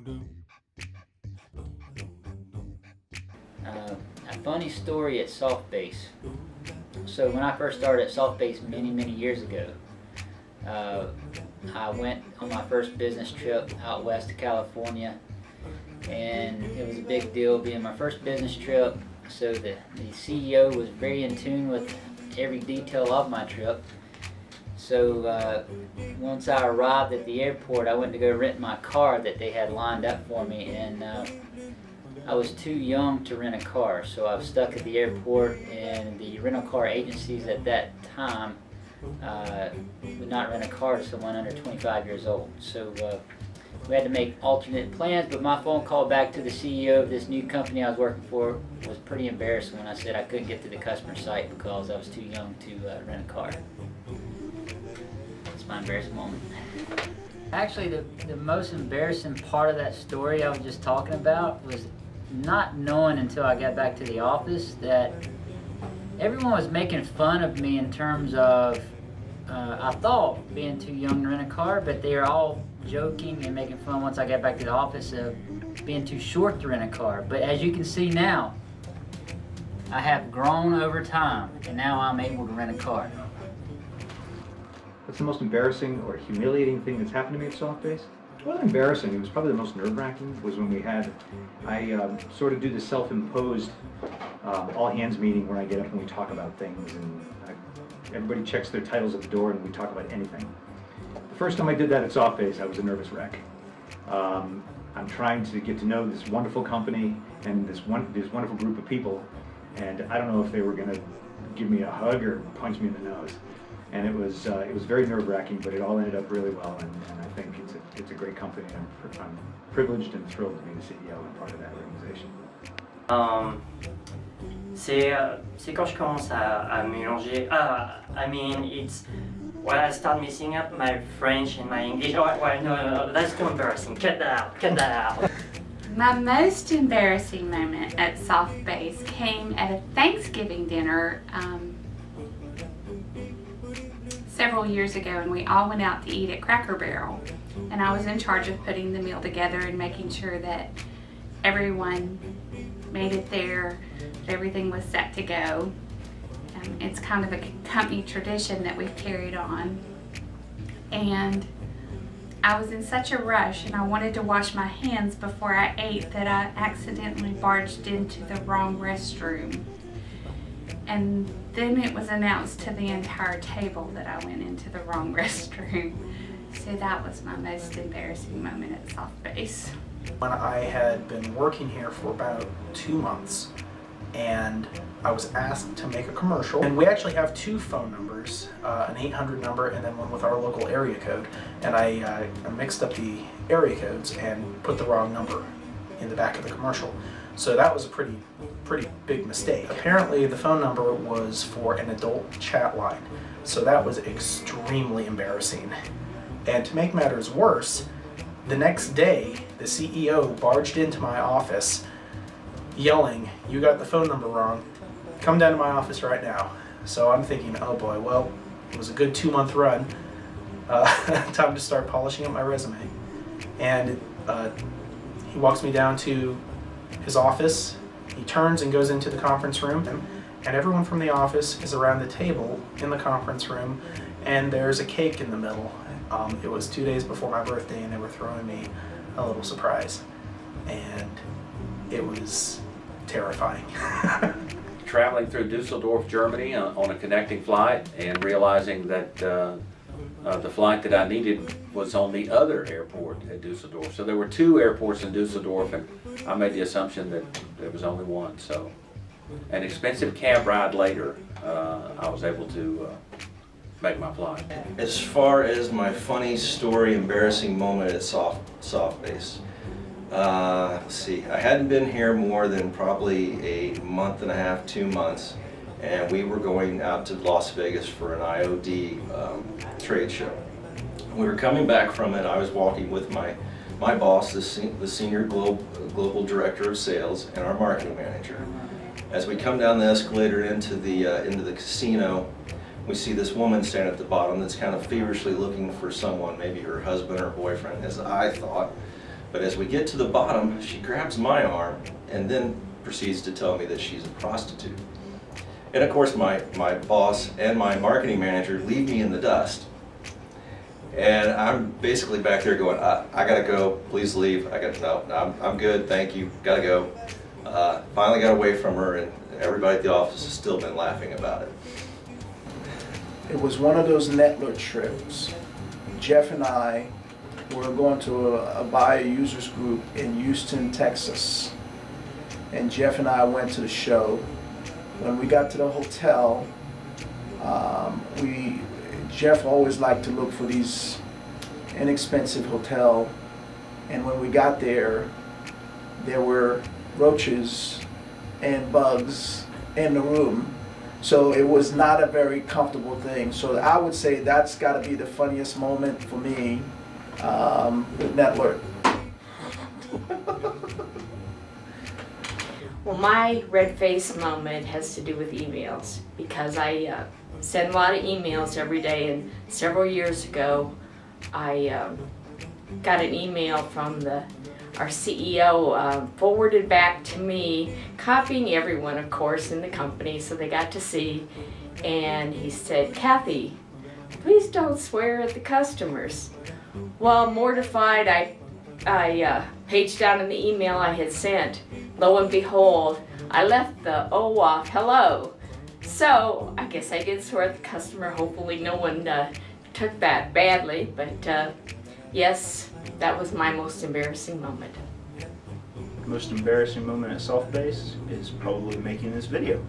A funny story at SoftBase. So when I first started at SoftBase many years ago, I went on my first business trip out west to California, and it was a big deal being my first business trip. So the CEO was very in tune with every detail of my trip. So once I arrived at the airport, I went to go rent my car that they had lined up for me, and I was too young to rent a car, so I was stuck at the airport, and the rental car agencies at that time would not rent a car to someone under 25 years old. So we had to make alternate plans, but my phone call back to the CEO of this new company I was working for was pretty embarrassing when I said I couldn't get to the customer site because I was too young to rent a car. That's my embarrassing moment. Actually, the most embarrassing part of that story I was just talking about was not knowing until I got back to the office that everyone was making fun of me in terms of, I thought, being too young to rent a car, but they were all joking and making fun once I got back to the office of being too short to rent a car. But as you can see now, I have grown over time, and now I'm able to rent a car. What's the most embarrassing or humiliating thing that's happened to me at SoftBase? It wasn't embarrassing. It was probably the most nerve-wracking. Was when I sort of do the self-imposed all-hands meeting where I get up and we talk about things, and everybody checks their titles at the door and we talk about anything. The first time I did that at SoftBase, I was a nervous wreck. I'm trying to get to know this wonderful company and this wonderful group of people, and I don't know if they were going to give me a hug or punch me in the nose. And it was very nerve-wracking, but it all ended up really well, and I think it's a great company. I'm privileged and thrilled to be the CEO and part of that organization. C'est quand je commence à mélanger. I mean, it's when I start messing up my French and my English. Oh, well, no, that's too embarrassing. Cut that out. My most embarrassing moment at SoftBase came at a Thanksgiving dinner several years ago, and we all went out to eat at Cracker Barrel, and I was in charge of putting the meal together and making sure that everyone made it there, that everything was set to go. It's kind of a company tradition that we've carried on, and I was in such a rush and I wanted to wash my hands before I ate that I accidentally barged into the wrong restroom. And then it was announced to the entire table that I went into the wrong restroom. So that was my most embarrassing moment at SoftBase. When I had been working here for about 2 months, and I was asked to make a commercial. And we actually have 2 phone numbers, an 800 number and then one with our local area code. And I mixed up the area codes and put the wrong number in the back of the commercial. So that was a pretty big mistake. Apparently the phone number was for an adult chat line, so that was extremely embarrassing. And to make matters worse, the next day the CEO barged into my office yelling, "You got the phone number wrong, come down to my office right now." So I'm thinking, oh boy, well, it was a good 2-month run, time to start polishing up my resume. And he walks me down to his office. He turns and goes into the conference room, and everyone from the office is around the table in the conference room, and there's a cake in the middle. It was 2 days before my birthday, and they were throwing me a little surprise, and it was terrifying. Traveling through Dusseldorf, Germany on a connecting flight, and realizing that the flight that I needed was on the other airport at Dusseldorf. So there were 2 airports in Dusseldorf, and I made the assumption that there was only one. So an expensive cab ride later, I was able to make my flight. As far as my funny story, embarrassing moment at SoftBase, let's see, I hadn't been here more than probably a month and a half, 2 months, and we were going out to Las Vegas for an IoD trade show. We were coming back from it. I was walking with my boss, the senior global director of sales, and our marketing manager. As we come down the escalator into the casino, we see this woman standing at the bottom that's kind of feverishly looking for someone, maybe her husband or boyfriend, as I thought. But as we get to the bottom, she grabs my arm and then proceeds to tell me that she's a prostitute. And of course, my boss and my marketing manager leave me in the dust. And I'm basically back there going, I gotta go, please leave. No, I'm good, thank you, gotta go. Finally got away from her, and everybody at the office has still been laughing about it. It was one of those Nettler trips. Jeff and I were going to a buyer users group in Houston, Texas. And Jeff and I went to the show. When we got to the hotel, Jeff always liked to look for these inexpensive hotel. And when we got there were roaches and bugs in the room. So it was not a very comfortable thing. So I would say that's got to be the funniest moment for me with Nettler. Well, my red face moment has to do with emails, because I send a lot of emails every day, and several years ago I got an email from our CEO forwarded back to me, copying everyone, of course, in the company, so they got to see. And he said, "Kathy, please don't swear at the customers." Well, mortified, I paged down in the email I had sent. Lo and behold, I left the O off, hello. So I guess I did swear at the customer. Hopefully no one took that badly, but yes, that was my most embarrassing moment. Most embarrassing moment at SoftBase is probably making this video.